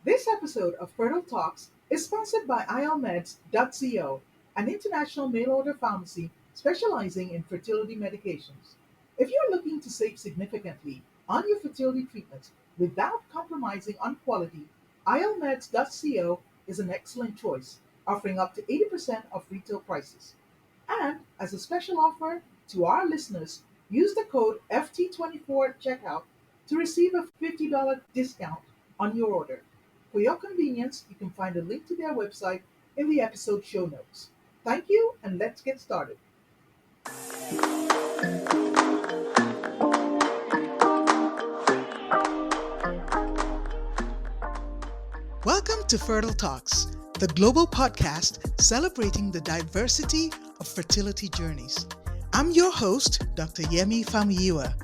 This episode of Fertile Talks is sponsored by ILMeds.co, an international mail order pharmacy specializing in fertility medications. If you're looking to save significantly on your fertility treatments without compromising on quality, ILMeds.co is an excellent choice, offering up to 80% of retail prices. And as a special offer to our listeners, use the code FT24 at checkout to receive a $50 discount on your order. For your convenience, you can find a link to their website in the episode show notes. Thank you, and let's get started. Welcome to Fertile Talks, the global podcast celebrating the diversity of fertility journeys. I'm your host, Dr. Yemi Famuyiwa.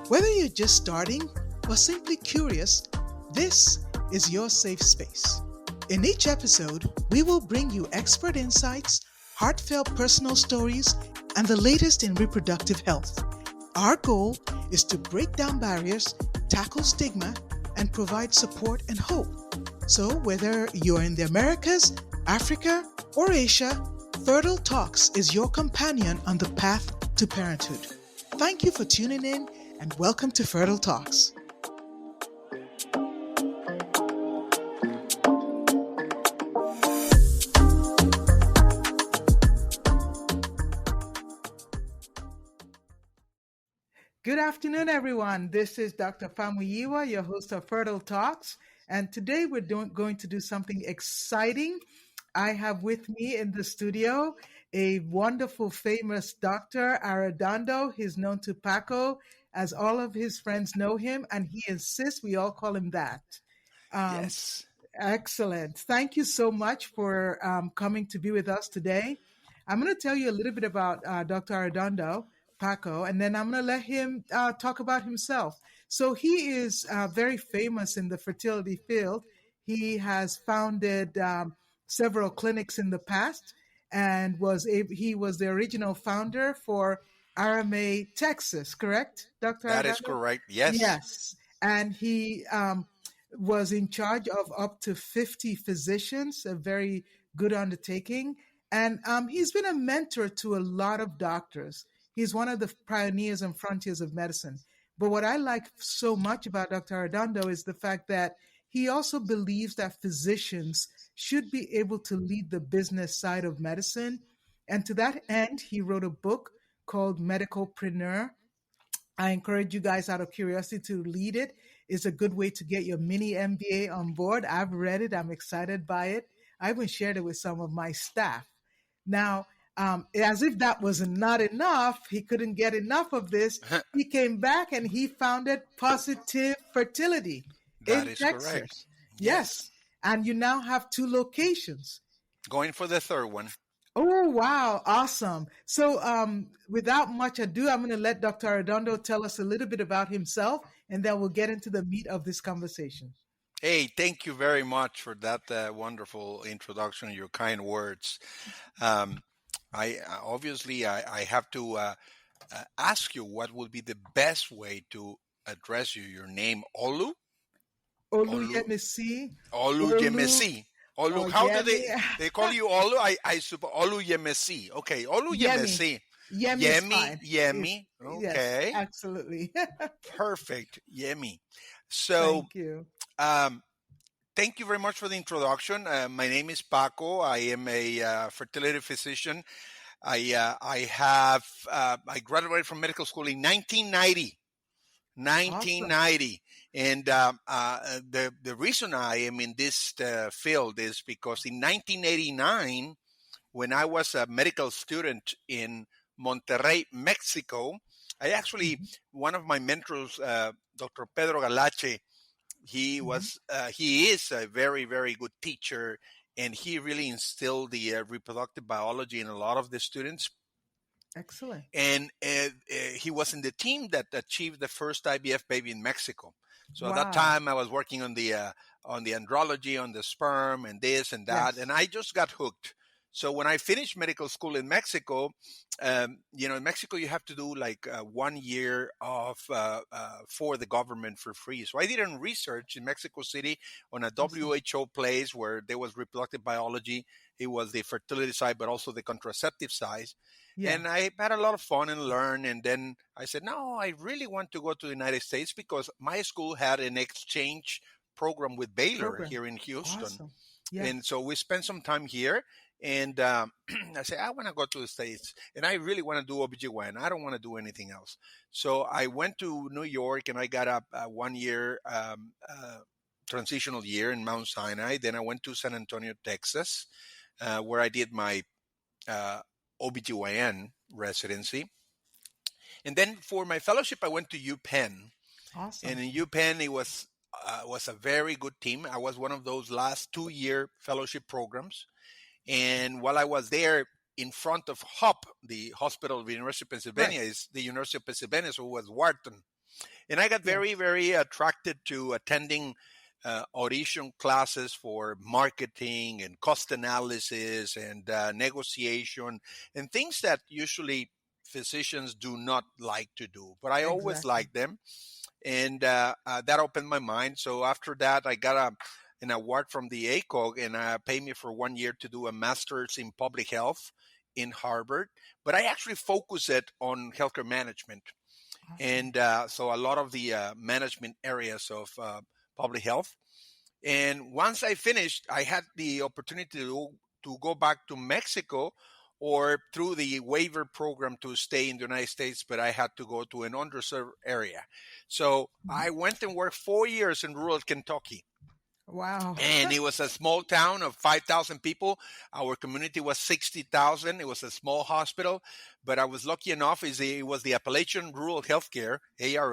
Whether you're just starting or simply curious, this is your safe space. In each episode, we will bring you expert insights, heartfelt personal stories, and the latest in reproductive health. Our goal is to break down barriers, tackle stigma, and provide support and hope. So whether you're in the Americas, Africa, or Asia, Fertile Talks is your companion on the path to parenthood. Thank you for tuning in and welcome to Fertile Talks. Good afternoon, everyone. This is Dr. Famuyiwa, your host of Fertile Talks. And today we're going to do something exciting. I have with me in the studio a wonderful, famous Dr. Arredondo. He's known to Paco, as all of his friends know him, and he insists we all call him that. Yes. Excellent. Thank you so much for coming to be with us today. I'm going to tell you a little bit about Dr. Arredondo, Paco, and then I'm going to let him talk about himself. So he is very famous in the fertility field. He has founded several clinics in the past and he was the original founder for RMA, Texas, correct, Dr. That is Arredondo? correct. Yes. Yes. And he was in charge of up to 50 physicians, a very good undertaking. And he's been a mentor to a lot of doctors. He's one of the pioneers and frontiers of medicine. But what I like so much about Dr. Arredondo is the fact that he also believes that physicians should be able to lead the business side of medicine. And to that end, he wrote a book called Medicalpreneur. I encourage you guys out of curiosity to read it. It's a good way to get your mini MBA on board. I've read it. I'm excited by it. I even shared it with some of my staff. Now, as if that was not enough, he couldn't get enough of this. He came back and he founded Positive Fertility That in is Texas. correct. Yes. And you now have 2 locations. Going for the third one. Oh, wow. Awesome. So without much ado, I'm going to let Dr. Arredondo tell us a little bit about himself, and then we'll get into the meat of this conversation. Hey, thank you very much for that wonderful introduction, your kind words. I have to ask you what would be the best way to address you. Your name, Olu? Oluyemisi. Olu Yemesi. Olu, how do they call you Olu? I suppose Olu Yemesi. Okay, Olu Yemesi. Yemi is fine. Yemi. Okay. Yes, absolutely. Perfect. Yemi. So, Thank you. Thank you very much for the introduction. My name is Paco. I am a fertility physician. I graduated from medical school in 1990. 1990. Awesome. And the reason I am in this field is because in 1989, when I was a medical student in Monterrey, Mexico, I actually, one of my mentors, Dr. Pedro Galache, he is a very, very good teacher, and he really instilled the reproductive biology in a lot of the students. Excellent. And he was in the team that achieved the first IVF baby in Mexico. So Wow. At that time, I was working on the andrology, on the sperm, and this and that, and I just got hooked. So when I finished medical school in Mexico, in Mexico you have to do like 1 year of for the government for free. So I did some research in Mexico City on a Awesome. WHO place where there was reproductive biology. It was the fertility side, but also the contraceptive side. Yeah. And I had a lot of fun and learn. And then I said, no, I really want to go to the United States because my school had an exchange program with Baylor Program. here in Houston. Awesome. And Yes. so we spent some time here. And I said, I want to go to the States and I really want to do OBGYN. I don't want to do anything else. So I went to New York and I got a 1 year transitional year in Mount Sinai. Then I went to San Antonio, Texas, where I did my uh, OBGYN residency. And then for my fellowship, I went to UPenn. And Awesome. in UPenn, it was a very good team. I was one of those last 2 year fellowship programs. And while I was there, in front of HOP, the Hospital of the University of Right. Pennsylvania, is the University of Pennsylvania, so it was Wharton. And I got very, Yes. very attracted to attending audition classes for marketing and cost analysis and negotiation and things that usually physicians do not like to do. But I always Exactly. liked them. And that opened my mind. So after that, I got an award from the ACOG and paid me for 1 year to do a master's in public health in Harvard. But I actually focus it on healthcare management. Awesome. And so a lot of the management areas of public health. And once I finished, I had the opportunity to go back to Mexico or through the waiver program to stay in the United States, but I had to go to an underserved area. So Mhm. I went and worked 4 years in rural Kentucky. Wow. And it was a small town of 5,000 people. Our community was 60,000. It was a small hospital, but I was lucky enough. It was the Appalachian Rural Healthcare,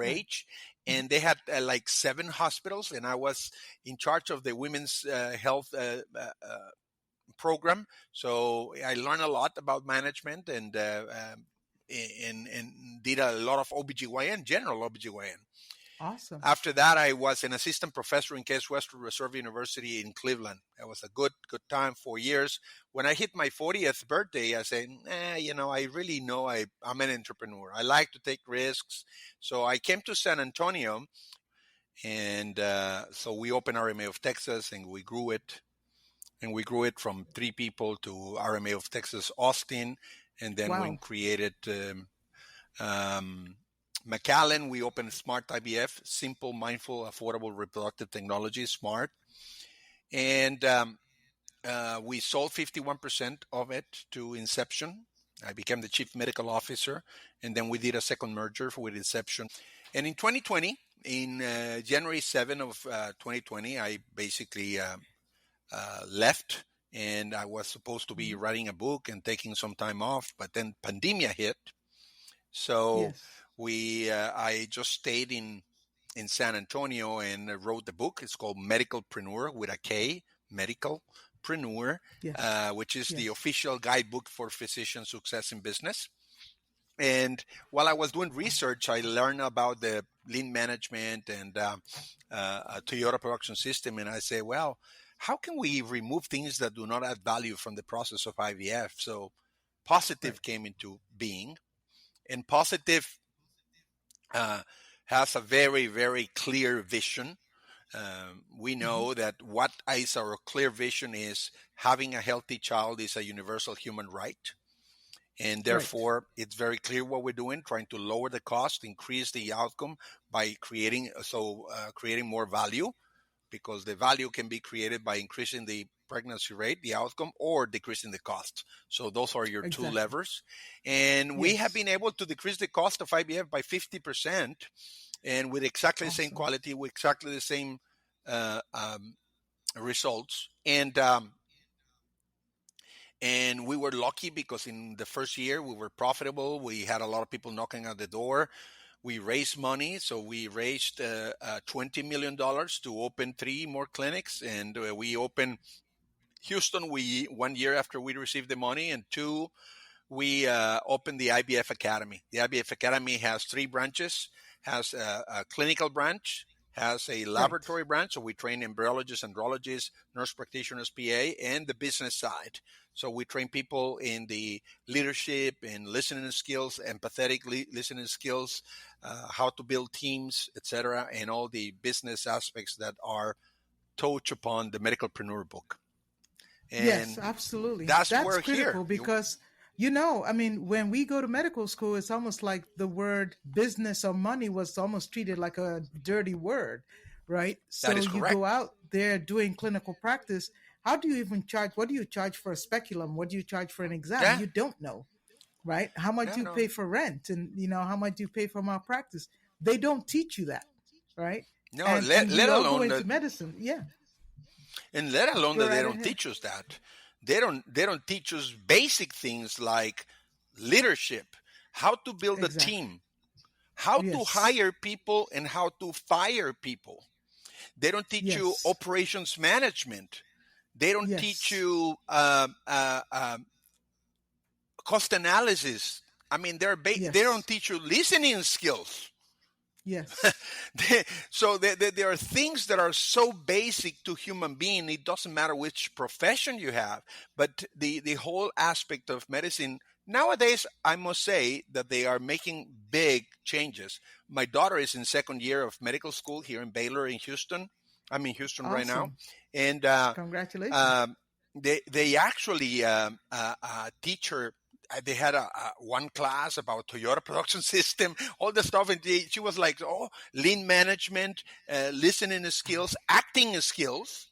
Right. ARH, Mhm. and they had like 7 hospitals, and I was in charge of the women's health program. So I learned a lot about management and did a lot of OBGYN, general OBGYN. Awesome. After that, I was an assistant professor in Case Western Reserve University in Cleveland. It was a good time, 4 years. When I hit my 40th birthday, I said, I really know I'm an entrepreneur. I like to take risks. So I came to San Antonio, and so we opened RMA of Texas, and we grew it. And we grew it from 3 people to RMA of Texas Austin, and then when Wow. created um, McAllen, we opened Smart IVF, simple, mindful, affordable reproductive technology, Smart. And we sold 51% of it to Inception. I became the chief medical officer, and then we did a second merger with Inception. And in 2020, in January 7 of 2020, I basically left, and I was supposed to be Mhm. writing a book and taking some time off, but then pandemia hit. So Yes. I just stayed in San Antonio and wrote the book. It's called Medicalpreneur with a K, Medicalpreneur, Yes. which is the Yes. official guidebook for physician success in business. And while I was doing Awesome. research, I learned about the lean management and a Toyota production system. And I say, well, how can we remove things that do not add value from the process of IVF? So Right. Positive came into being, and Positive uh, has a very, very clear vision. We Hmm. know that what is our clear vision is having a healthy child is a universal human right. And Right. therefore, it's very clear what we're doing, trying to lower the cost, increase the outcome by creating more value, because the value can be created by increasing the pregnancy rate, the outcome, or decreasing the cost. So those are your two Exactly. levers. And we have Yes. been able to decrease the cost of IVF by 50%, and with exactly the same Awesome. quality, with exactly the same uh, um, results. And we were lucky because in the first year we were profitable. We had a lot of people knocking at the door. We raised money, so we raised $20 million to open 3 more clinics, and we opened Houston. We 1 year after we received the money, and 2, we opened the IVF Academy. The IVF Academy has 3 branches: has a clinical branch, has a Right. laboratory branch, so we train embryologists, andrologists, nurse practitioners, PA, and the business side. So we train people in the leadership and listening skills, empathetic listening skills, how to build teams, etc., and all the business aspects that are touched upon the medicalpreneur book. Yes, And absolutely. that's That's where here critical because, I mean, when we go to medical school, it's almost like the word business or money was almost treated like a dirty word, right? that So is you correct. go out there doing clinical practice. How do you even charge? What do you charge for a speculum? What do you charge for an exam? Yeah, You don't know, right? How much yeah, do you no, pay for rent? And, how much do you pay for malpractice? They don't teach you that, right? no. And we Let all go alone into that, medicine. Yeah, and let alone go that they right don't ahead. teach us that. They don't teach us basic things like leadership, how to build a Exactly. team, how to Yes. hire people, and how to fire people. They don't teach you Yes. operations management. They don't teach Yes. you cost analysis. I mean, they don't Yes. teach you listening skills. Yes. So there are things that are so basic to human being. It doesn't matter which profession you have, but the whole aspect of medicine nowadays, I must say that they are making big changes. My daughter is in second year of medical school here in Baylor in Houston. I'm in Houston right now, Awesome. and Congratulations. um, they actually teach her. They had a one class about Toyota production system, all the stuff, and she was like, "Oh, lean management, listening skills, acting skills,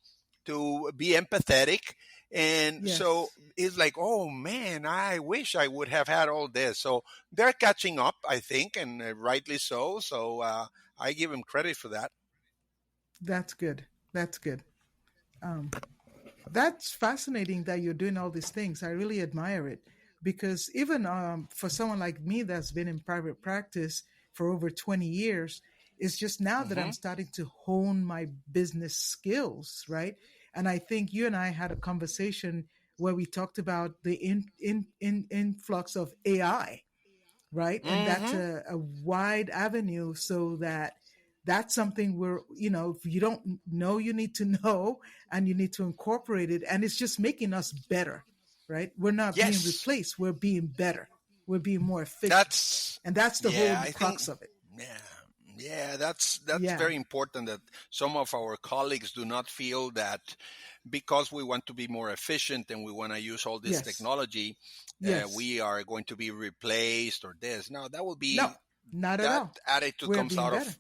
to be empathetic." And so Yes. it's like, "Oh man, I wish I would have had all this." So they're catching up, I think, and rightly so. So I give them credit for that. That's good. That's good. Um, that's fascinating that you're doing all these things. I really admire it because even for someone like me that's been in private practice for over 20 years, it's just now that I'm Hmm. starting to hone my business skills, right? And I think you and I had a conversation where we talked about the influx of AI, right? And that's Hmm. a wide avenue, so that's something where, if you don't know, you need to know, and you need to incorporate it. And it's just making us better, right? We're not being Yes, replaced, we're being better, we're being more efficient. that's And that's the whole yeah. I think crux of it. yeah. Yeah, that's Yeah. very important that some of our colleagues do not feel that because we want to be more efficient and we want to use all this Yes. technology, Yes. we are going to be replaced or this. No, that will No, be not at that all. attitude We're being better.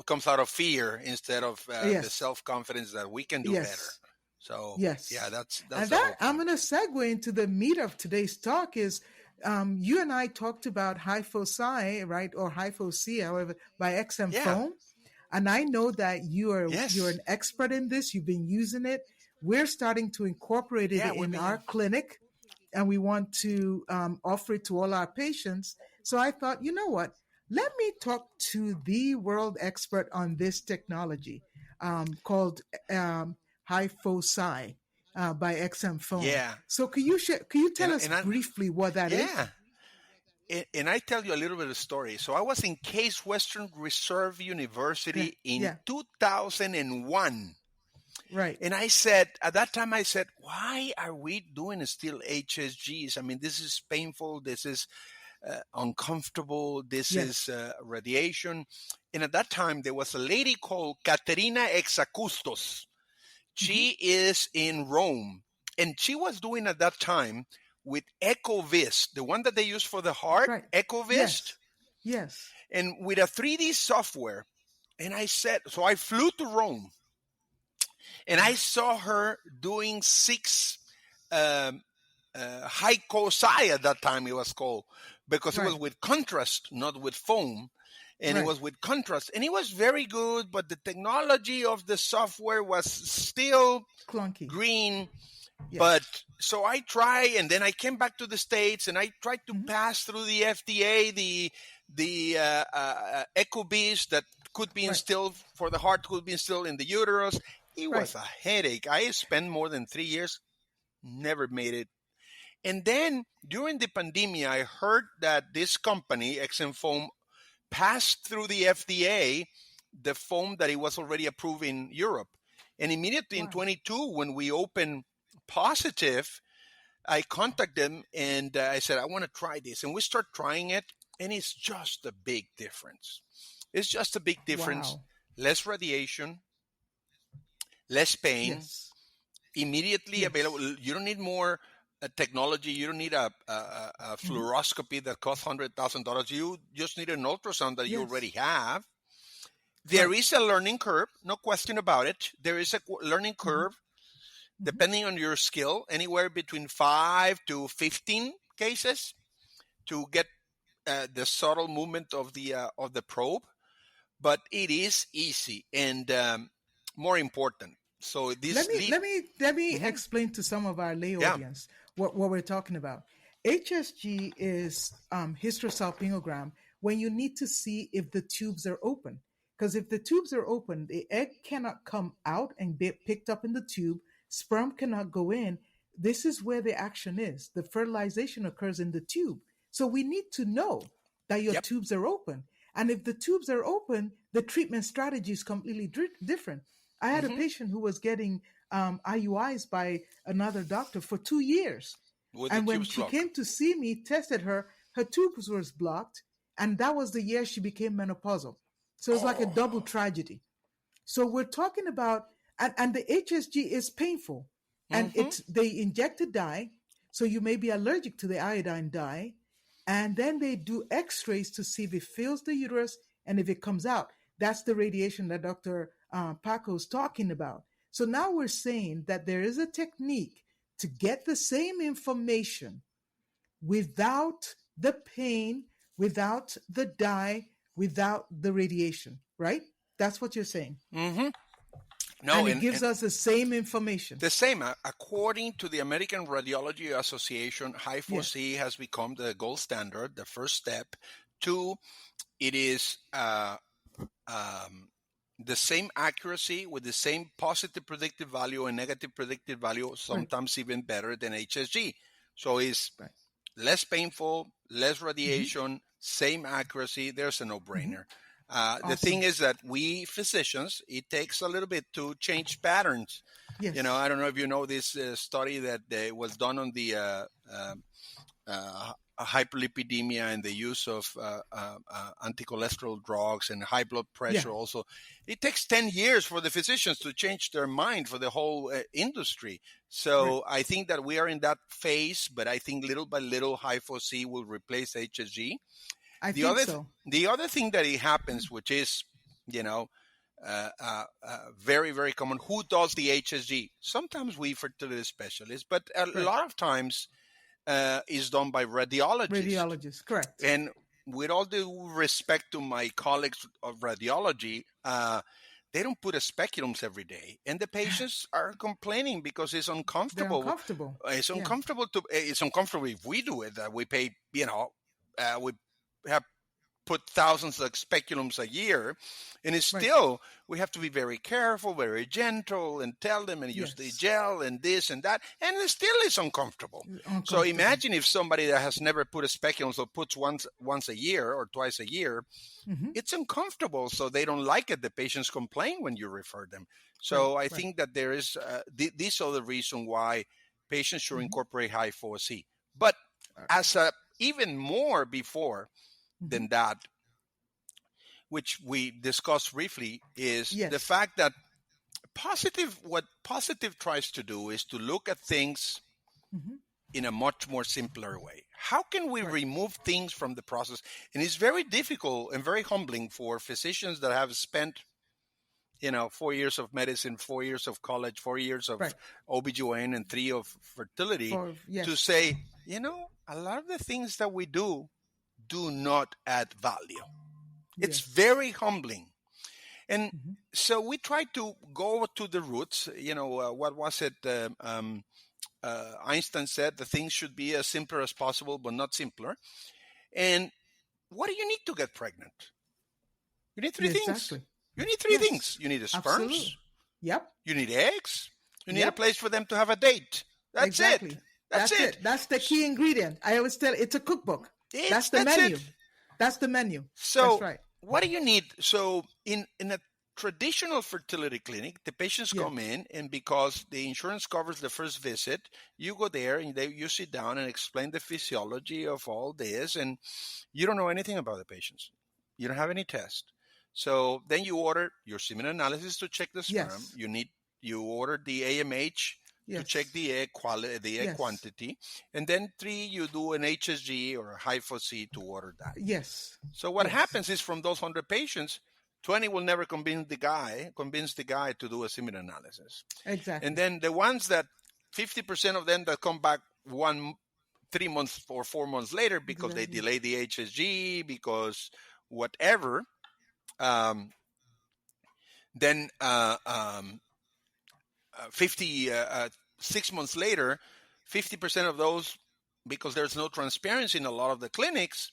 comes out of fear instead of the Yes. self confidence that we can do better. Yes. So yeah, Yes. that's And the that whole I'm point. going to segue into the meat of today's talk is, you and I talked about HyFoSy, right? Or HyFoSy, however, by XM Yeah. Foam. And I know that you're Yes. an expert in this. You've been using it. We're starting to incorporate it Yeah, we've in been our here. clinic, and we want to offer it to all our patients. So I thought, you know what? Let me talk to the world expert on this technology, called um, HyFoSy, by XM Foam. Yeah. So can you tell us And I briefly what that yeah. is? And I tell you a little bit of story. So I was in Case Western Reserve Yeah, University in yeah, 2001. right, And I said, at that time, I said, why are we doing still HSGs? I mean, this is painful. This is uncomfortable. This yes, is radiation. And at that time, there was a lady called Caterina Exacustos. hmm, She is in Rome. And she was doing at that time with EcoVist, the one that they use for the heart, right, EcoVist, yes, yes, and with a 3D software. And I said, so I flew to Rome and I saw her doing six um, HyFoSy at that time it was called, because it was right, with contrast, not with foam. And it right, was with contrast. And it was very good, but the technology of the software was still clunky, green. But yes, so I try, and then I came back to the States, and I tried to hmm, pass through the FDA, the Echo Beast that could be right, instilled for the heart, could be instilled in the uterus. It right, was a headache. I spent more than 3 years, never made it. And then during the pandemic, I heard that this company, XM Foam, passed through the FDA the foam that it was already approved in Europe. And immediately in 22, when we opened positive, I contacted them and I said, I want to try this. And we start trying it, and it's just a big difference. It's just a big difference. Wow. Less radiation, less pain, Yes. immediately Yes. available. You don't need more technology. You don't need a fluoroscopy that costs $100,000. You just need an ultrasound that you Yes. already have. There is a learning curve, no question about it. There is a learning curve, depending on your skill, anywhere between 5 to 15 cases to get the subtle movement of the probe. But it is easy and more important. So this let me explain to some of our lay audience what we're talking about. HSG is hysterosalpingogram when you need to see if the tubes are open. Because if the tubes are open, the egg cannot come out and be picked up in the tube. Sperm cannot go in. This is where the action is. The fertilization occurs in the tube. So we need to know that your tubes are open. And if the tubes are open, the treatment strategy is completely different. I had a patient who was getting IUIs by another doctor for 2 years. And when she came to see me, tested her tubes was blocked. And that was the year she became menopausal. So it's like a double tragedy. So we're talking about, and the HSG is painful. And they inject a dye. So you may be allergic to the iodine dye. And then they do x-rays to see if it fills the uterus and if it comes out. That's the radiation that Dr. Paco is talking about. So now we're saying that there is a technique to get the same information without the pain, without the dye, without the radiation, right? That's what you're saying. No, and it gives us the same information. The same. According to the American Radiology Association, HyFoSy has become the gold standard, the first step. 2, it is the same accuracy with the same positive predictive value and negative predictive value, sometimes even better than HSG. So it's less painful, less radiation, same accuracy. There's a no-brainer. Awesome. The thing is that we physicians, it takes a little bit to change patterns. Yes. You know, I don't know if you know this study that was done on the hyperlipidemia and the use of anti-cholesterol drugs and high blood pressure also. It takes 10 years for the physicians to change their mind for the whole industry. So I think that we are in that phase, but I think little by little HyFoSy will replace HSG. The other thing that it happens, which is, you know, very, very common. Who does the HSG? Sometimes we fertility specialists, but a lot of times is done by radiologists. Radiologists, correct. And with all due respect to my colleagues of radiology, they don't put speculums every day, and the patients are complaining because it's uncomfortable. They're uncomfortable. It's uncomfortable it's uncomfortable if we do it. We pay, you know, we have put thousands of speculums a year, and it's still, we have to be very careful, very gentle, and tell them and use the gel and this and that, and it still is uncomfortable. So imagine if somebody that has never put a speculum, so puts once a year or twice a year, it's uncomfortable, so they don't like it. The patients complain when you refer them. So I think that there is, these are the reason why patients should incorporate HyFoSy. But as even more before than that, which we discussed briefly, is the fact that what positive tries to do is to look at things in a much more simpler way. How can we remove things from the process? And it's very difficult and very humbling for physicians that have spent, you know, 4 years of medicine, 4 years of college, 4 years of OBGYN, and 3 of fertility to say, you know, a lot of the things that we do not add value. It's very humbling. And so we try to go to the roots. You know, what was it? Einstein said the things should be as simpler as possible, but not simpler. And what do you need to get pregnant? You need 3 things. Exactly. You need 3 things. You need a sperms. Absolutely. Yep. You need eggs. You need a place for them to have a date. That's it. That's it. That's the key ingredient. I always tell it's a cookbook. That's the menu. That's the menu. So that's right. What do you need? So in a traditional fertility clinic, the patients come in, and because the insurance covers the first visit, you go there and you sit down and explain the physiology of all this, and you don't know anything about the patients. You don't have any test. So then you order your semen analysis to check the sperm. You order the AMH to check the egg quality, the egg quantity, and then 3, you do an HSG or a HyFoSy to order that. So what happens is, from those 100 patients, 20 will never convince the guy to do a semen analysis. Exactly. And then the ones that 50% of them that come back 3 months or 4 months later because they delay the HSG, because whatever, then 6 months later, 50% of those, because there's no transparency in a lot of the clinics,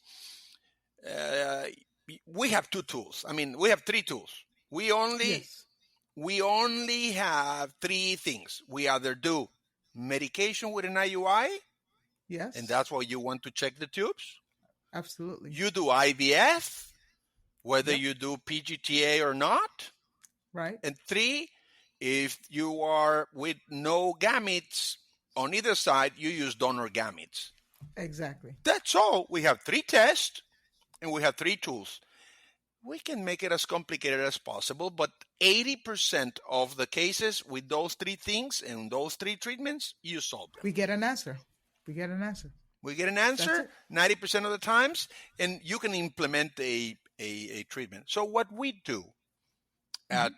we have 2 tools. I mean, we have 3 tools. We only have 3 things. We either do medication with an IUI, and that's why you want to check the tubes. Absolutely. You do IVF, whether you do PGTA or not. Right. And 3, if you are with no gametes on either side, you use donor gametes. Exactly. That's all. We have 3 tests and we have 3 tools. We can make it as complicated as possible, but 80% of the cases with those 3 things and those 3 treatments, you solve them. We get an answer. We get an answer 90% of the times, and you can implement a treatment. So what we do at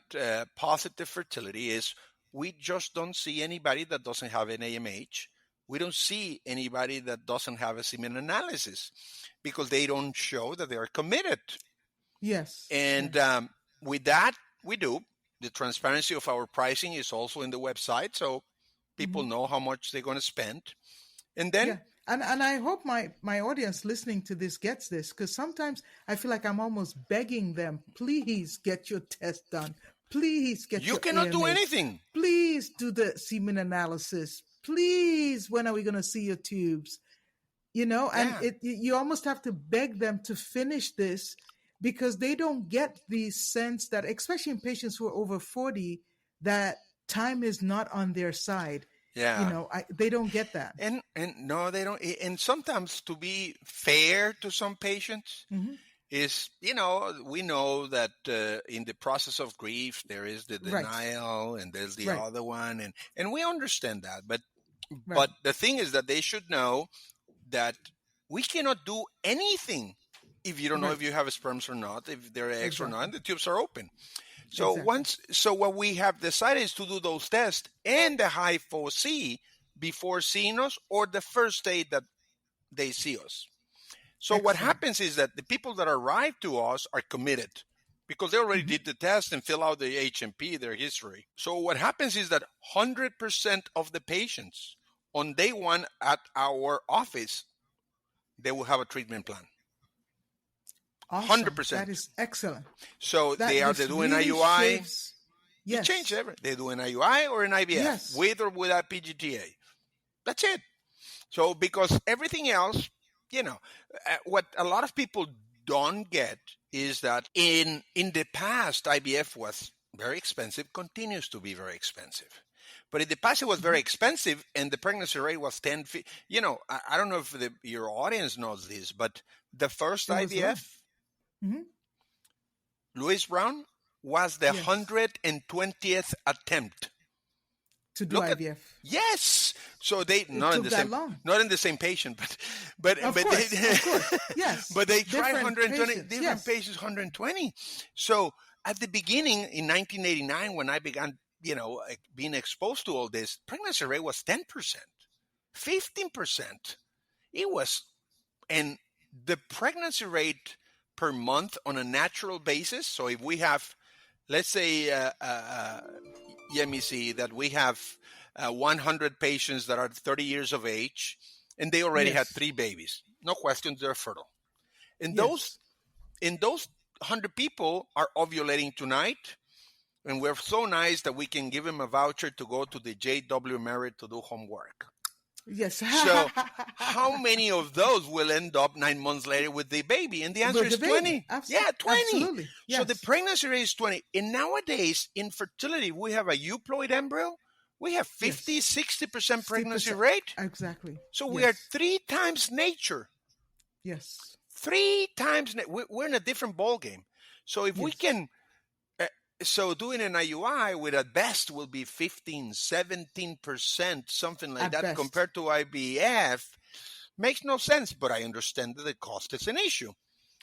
Positive Fertility is, we just don't see anybody that doesn't have an AMH. We don't see anybody that doesn't have a semen analysis, because they don't show that they are committed. And with that, we do. The transparency of our pricing is also in the website, so people know how much they're going to spend. And then... And I hope my audience listening to this gets this, because sometimes I feel like I'm almost begging them, please get your test done. Please get your You cannot AMH. do anything. Please do the semen analysis. Please, when are we going to see your tubes? You know, and you almost have to beg them to finish this, because they don't get the sense that, especially in patients who are over 40, that time is not on their side. You know, they don't get that. And no, they don't. And sometimes, to be fair to some patients, is, you know, we know that in the process of grief, there is the denial and there's the other one. And we understand that. But the thing is that they should know that we cannot do anything if you don't know if you have sperms or not, if they're eggs or not, and the tubes are open. So what we have decided is to do those tests and the HyFoSy before seeing us, or the first day that they see us. So what happens is that the people that arrive to us are committed, because they already did the test and fill out the H&P, their history. So what happens is that 100% of the patients on day 1 at our office, they will have a treatment plan. Awesome. 100%. That is excellent. So they're doing really IUI. You change everything. They do an IUI or an IVF, with or without PGTA. That's it. So because everything else, you know, what a lot of people don't get is that in the past, IVF was very expensive, continues to be very expensive. But in the past, it was very expensive, and the pregnancy rate was 10. You know, I don't know if your audience knows this, but the first IVF, Louis Brown, was the 120th attempt to do IVF. Yes. So they not in the same patient, but of course. Yes. But they tried 120 different patients, 120. So at the beginning in 1989, when I began, you know, being exposed to all this, pregnancy rate was 10%, 15%. It was, and the pregnancy rate per month on a natural basis. So if we have, let's say, let me see, that we have 100 patients that are 30 years of age, and they already had 3 babies. No question, they're fertile. And those 100 people are ovulating tonight, and we're so nice that we can give them a voucher to go to the J.W. Merritt to do homework. Yes. So how many of those will end up 9 months later with the baby? And the answer With is the baby. 20. Yeah, 20. Absolutely. So the Yes. pregnancy rate is 20. And nowadays in fertility, we have a euploid embryo. We have 50, Yes. 60% pregnancy 60%. rate. Exactly. So we are Yes. 3 times nature. Yes. 3 times. We're in a different ball game. So if we Yes. can, so doing an IUI with at best will be 15, 17%, something like At that, best. compared to IVF, makes no sense. But I understand that the cost is an issue.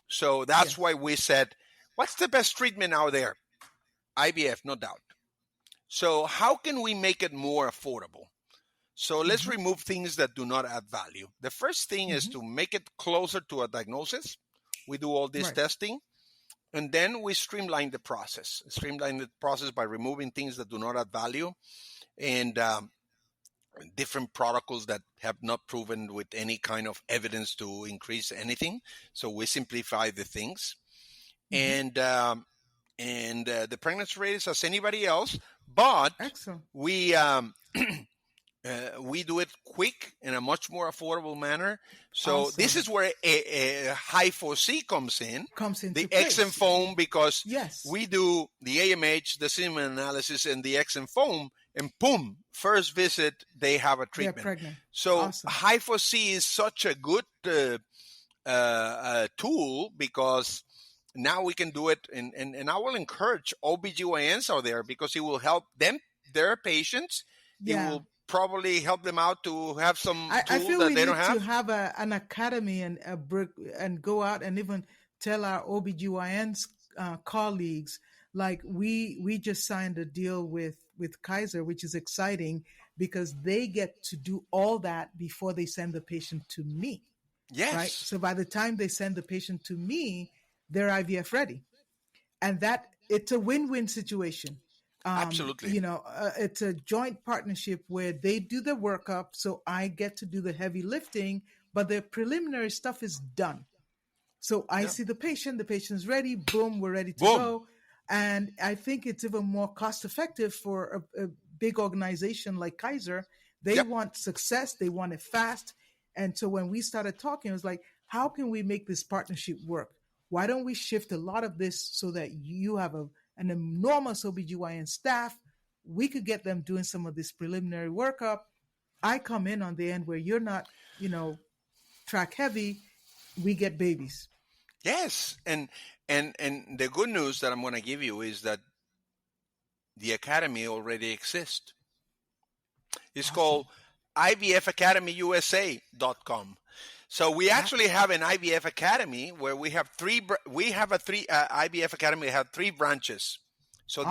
So that's Yes. why we said, what's the best treatment out there? IVF, no doubt. So how can we make it more affordable? So let's remove things that do not add value. The first thing is to make it closer to a diagnosis. We do all this Right. testing, and then we streamline the process. Streamline the process by removing things that do not add value and different protocols that have not proven with any kind of evidence to increase anything. So we simplify the things. And the pregnancy rate is as anybody else, but Excellent. we we do it quick in a much more affordable manner. So Awesome. this is where a HyFoSy comes in. Comes into the place. XM foam, because Yes. we do the AMH, the semen analysis, and the XM foam, and boom, first visit they have a treatment. They're pregnant. So Awesome. HyFoSy is such a good tool, because now we can do it, and I will encourage OBGYNs out there, because it will help them, their patients. Yeah. It will probably help them out to have some I tool feel that we they need don't have. to have an academy and go out and even tell our OBGYNs colleagues, like we just signed a deal with Kaiser, which is exciting because they get to do all that before they send the patient to me. Yes. Right. So by the time they send the patient to me, they're IVF ready. And that it's a win-win situation. Absolutely. You know, it's a joint partnership where they do the workup, so I get to do the heavy lifting, but the preliminary stuff is done. So I see the patient's ready, boom, we're ready to go. And I think it's even more cost effective for a big organization like Kaiser. They want success, they want it fast. And so when we started talking, it was like, how can we make this partnership work? Why don't we shift a lot of this so that you have an enormous OBGYN staff? We could get them doing some of this preliminary workup. I come in on the end where you're not, track heavy. We get babies. Yes. And the good news that I'm going to give you is that the academy already exists. It's called IVFAcademyUSA.com. So we actually have an IVF Academy where we have IVF Academy have 3 branches. So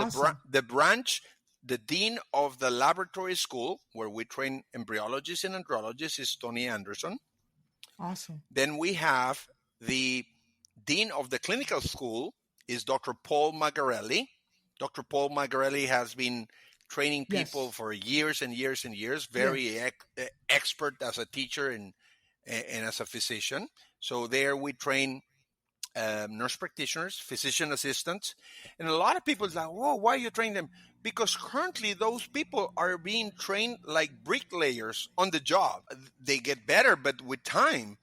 the branch, the dean of the laboratory school where we train embryologists and andrologists is Tony Anderson. Awesome. Then we have the dean of the clinical school is Dr. Paul Magarelli. Dr. Paul Magarelli has been training people for years and years and years, very expert as a teacher and as a physician. So there we train nurse practitioners, physician assistants. And a lot of people are like, whoa, why are you training them? Because currently those people are being trained like bricklayers on the job. They get better, but with time.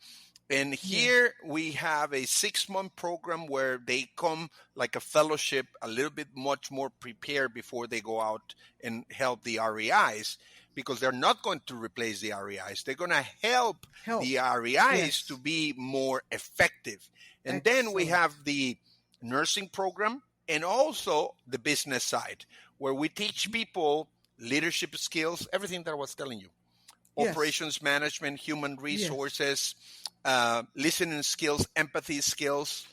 And here we have a 6-month program where they come like a fellowship, a little bit much more prepared before they go out and help the REIs, because they're not going to replace the REIs. They're going to help the REIs to be more effective. And then we have the nursing program and also the business side, where we teach people leadership skills, everything that I was telling you. Operations management, human resources, listening skills, empathy skills,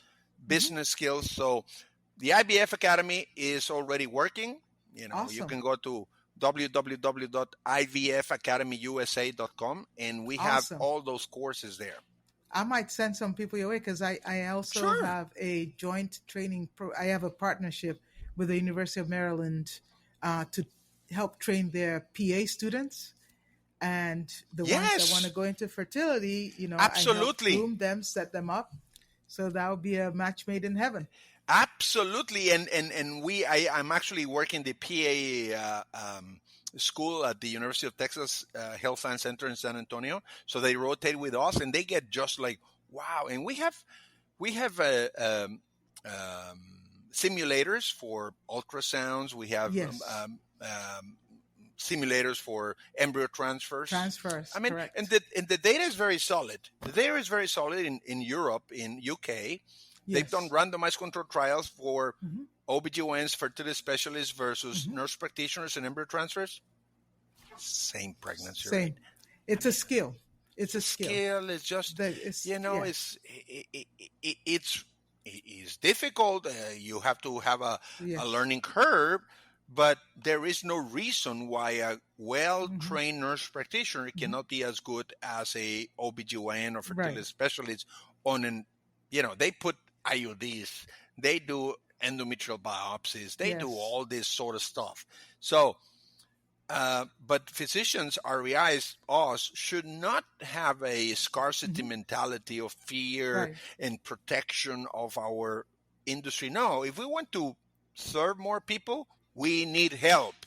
business skills. So the IVF Academy is already working. You can go to www.ivfacademyusa.com and we have all those courses there. I might send some people your way because I also have a joint training. I have a partnership with the University of Maryland to help train their PA students. And the ones that want to go into fertility, absolutely, I help groom them, set them up. So that would be a match made in heaven. Absolutely. And I'm actually working the PA school at the University of Texas Health Science Center in San Antonio. So they rotate with us, and they get just like, wow. And we have simulators for ultrasounds. We have Yes. simulators for embryo transfers. I mean, correct. and the data is very solid. The data is very solid in Europe, in UK. They've Yes. done randomized controlled trials for Mhm. OBGYNs, fertility specialists versus nurse practitioners and embryo transfers. Same pregnancy rate. Same. It's a skill. It's a skill. It's just, It's, you know, yeah. it's difficult. You have to have a Yes. learning curve, but there is no reason why a well-trained nurse practitioner cannot be as good as a OBGYN or fertility Right. specialist on an, they put IUDs, they do endometrial biopsies, they do Yes. all this sort of stuff. So, but physicians, REIs, us, should not have a scarcity mentality of fear Right. and protection of our industry. No, if we want to serve more people, we need help.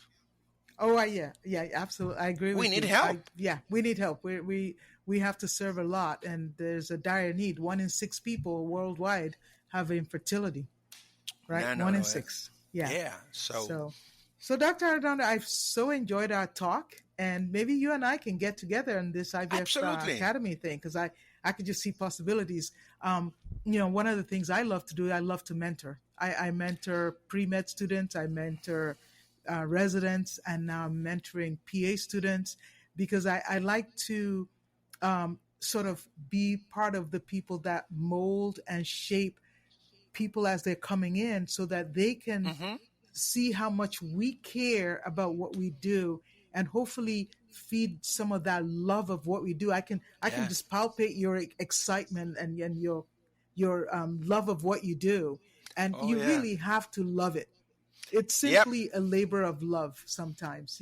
Oh, yeah, absolutely. I agree with you. We need help. We need help. We have to serve a lot, and there's a dire need. 1 in 6 people worldwide have infertility, right? No, 1 in no, 6. Yeah. Yeah. So Dr. Arredondo, I've so enjoyed our talk, and maybe you and I can get together in this IVF Absolutely. Academy thing, because I could just see possibilities. One of the things I love to do, I love to mentor. I mentor pre-med students, I mentor residents, and now I'm mentoring PA students, because I like to sort of be part of the people that mold and shape people as they're coming in, so that they can see how much we care about what we do, and hopefully feed some of that love of what we do. I can just palpate your excitement and your love of what you do, and you really have to love it. It's simply a labor of love sometimes,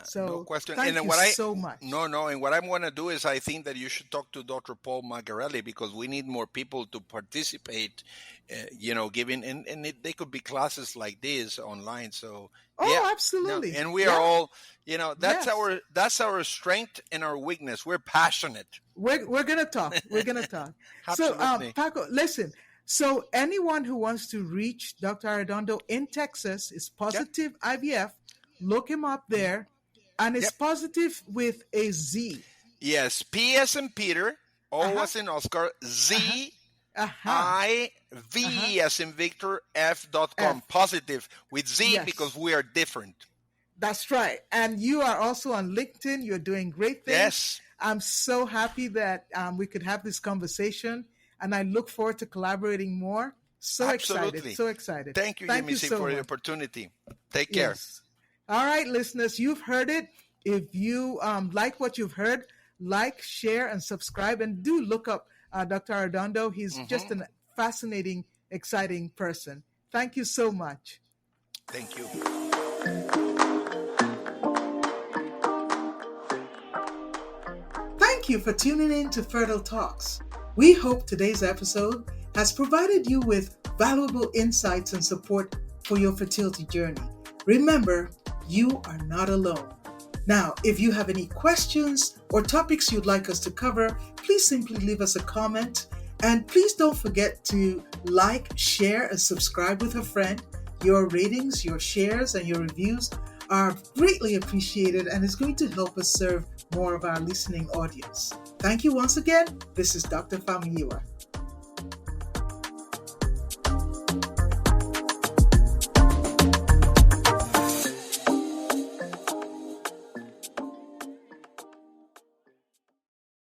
So no question. Thank And you so much. No. And what I'm going to do is, I think that you should talk to Dr. Paul Margarelli, because we need more people to participate, giving, and they could be classes like this online. So, Absolutely. And we are all, that's our strength and our weakness. We're passionate. We're gonna talk. We're gonna talk. So, Absolutely. Paco, listen. So, anyone who wants to reach Dr. Arredondo in Texas is Positive IVF. Look him up there, and it's Positive with a Z. Yes, P as in Peter, O as in Oscar, Z. IV as in Victor, F.com. Positive with Z, because we are different. That's right. And you are also on LinkedIn. You're doing great things. Yes. I'm so happy that we could have this conversation, and I look forward to collaborating more. Absolutely. So excited. Thank you, Jimmy, so for much. the opportunity. Take care. Yes. All right, listeners, you've heard it. If you like what you've heard, like, share, and subscribe, and do look up Dr. Arredondo. He's just a fascinating, exciting person. Thank you so much. Thank you. Thank you for tuning in to Fertile Talks. We hope today's episode has provided you with valuable insights and support for your fertility journey. Remember, you are not alone. Now, if you have any questions or topics you'd like us to cover, please simply leave us a comment. And please don't forget to like, share, and subscribe with a friend. Your ratings, your shares, and your reviews are greatly appreciated, and is going to help us serve more of our listening audience. Thank you once again. This is Dr. Famuyiwa.